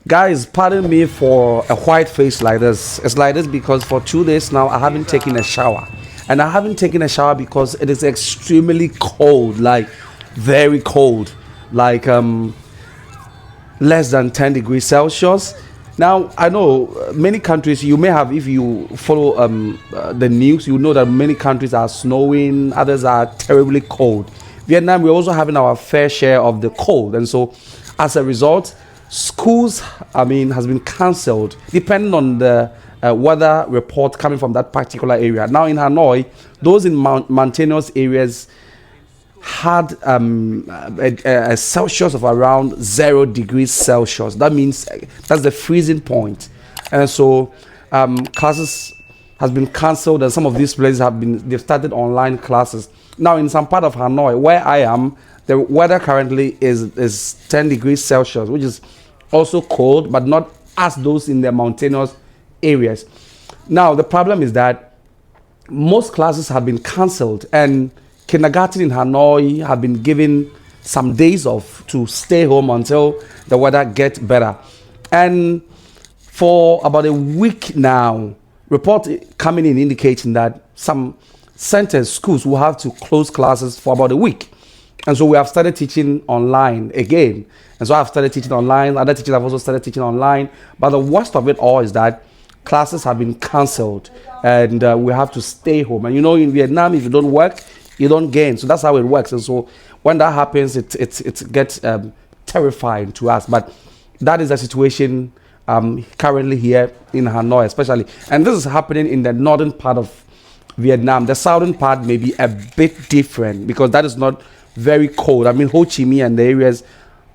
Guys, pardon me for a white face like this. It's like this because for 2 days now I haven't taken a shower. And I haven't taken a shower because it is extremely cold, like very cold. Like less than 10 degrees Celsius. Now, I know many countries, you may have, if you follow the news, you know that many countries are snowing, others are terribly cold. Vietnam, we're also having our fair share of the cold. And so, as a result, schools, has been cancelled depending on the weather report coming from that particular area. Now, in Hanoi, those in mountainous areas, had a Celsius of around 0 degrees Celsius. That means that's the freezing point. And so classes has been cancelled, and some of these places they've started online classes. Now in some part of Hanoi where I am, the weather currently is 10 degrees Celsius, which is also cold, but not as those in the mountainous areas. Now the problem is that most classes have been cancelled, and kindergarten in Hanoi have been given some days off to stay home until the weather gets better. And for about a week now, report coming in indicating that some centers, schools will have to close classes for about a week. And so we have started teaching online again. And so I've started teaching online. Other teachers have also started teaching online. But the worst of it all is that classes have been cancelled, and we have to stay home. And in Vietnam, if you don't work, you don't gain. So that's how it works. And so when that happens, it gets terrifying to us. But that is the situation currently here in Hanoi, especially. And this is happening in the northern part of Vietnam. The southern part may be a bit different because that is not very cold. Ho Chi Minh and the areas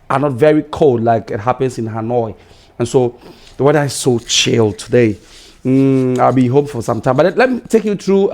are not very cold like it happens in Hanoi. And so the weather is so chill today. I'll be home for some time. But let me take you through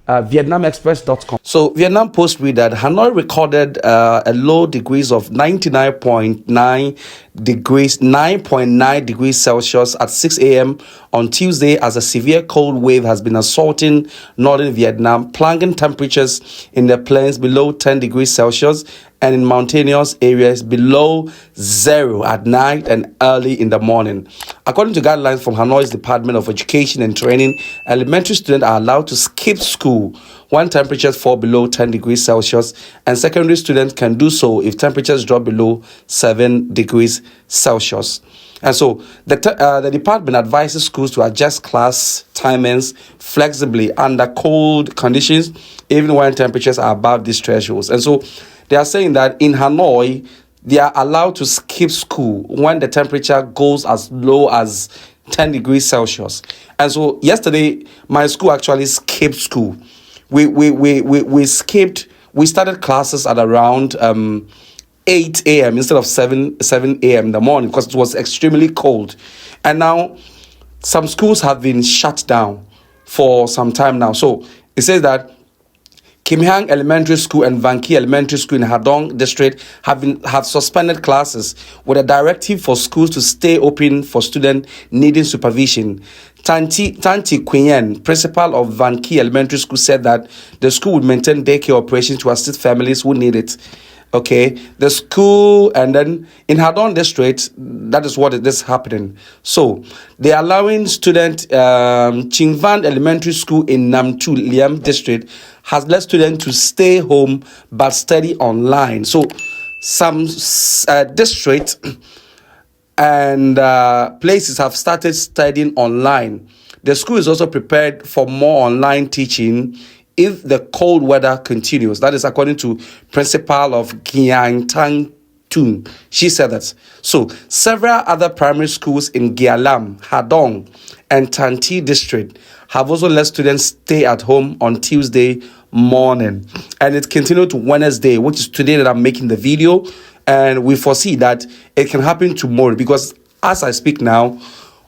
VietnamExpress.com. So Vietnam Post read that Hanoi recorded a low degrees of 9.9 degrees Celsius at 6 a.m. on Tuesday as a severe cold wave has been assaulting northern Vietnam, plunging temperatures in the plains below 10 degrees Celsius and in mountainous areas below zero at night and early in the morning. According to guidelines from Hanoi's Department of Education and Training, elementary students are allowed to skip school when temperatures fall below 10 degrees Celsius, and secondary students can do so if temperatures drop below 7 degrees Celsius. And so the department advises schools to adjust class timings flexibly under cold conditions, even when temperatures are above these thresholds. And so they are saying that in Hanoi, they are allowed to skip school when the temperature goes as low as 10 degrees Celsius. And so yesterday, my school actually skipped school. We started classes at around 8 a.m. instead of 7 a.m. in the morning because it was extremely cold. And now some schools have been shut down for some time now. So it says that Kim Hang Elementary School and Van Ky Elementary School in Hadong District have suspended classes with a directive for schools to stay open for students needing supervision. Tanti Quyen, principal of Van Ky Elementary School, said that the school would maintain daycare operations to assist families who need it. Okay, the school, and then in Hadong District, that is what is happening. So they are allowing student Ching Van Elementary School in Nam Tu Liam District has let students to stay home but study online. So some districts and places have started studying online. The school is also prepared for more online teaching if the cold weather continues. That is according to principal of Giang Tang Tung. She said that. So several other primary schools in Gialam, Hadong, and Tanti district have also let students stay at home on Tuesday morning. And it continued to Wednesday, which is today that I'm making the video. And we foresee that it can happen tomorrow because as I speak now,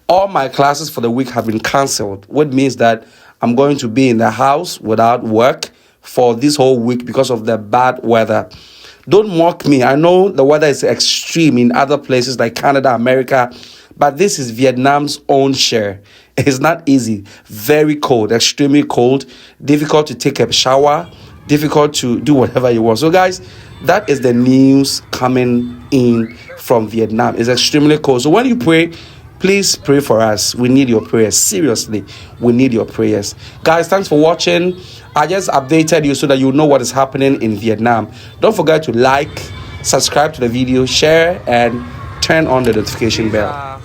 all my classes for the week have been cancelled, which means that I'm going to be in the house without work for this whole week because of the bad weather. Don't mock me. I know the weather is extreme in other places like Canada, America, but this is Vietnam's own share. It's not easy. Very cold, extremely cold, difficult to take a shower, difficult to do whatever you want. So guys, that is the news coming in from Vietnam. It's extremely cold. So when you pray, please pray for us. We need your prayers. Seriously, we need your prayers. Guys, thanks for watching. I just updated you so that you know what is happening in Vietnam. Don't forget to like, subscribe to the video, share, and turn on the notification bell.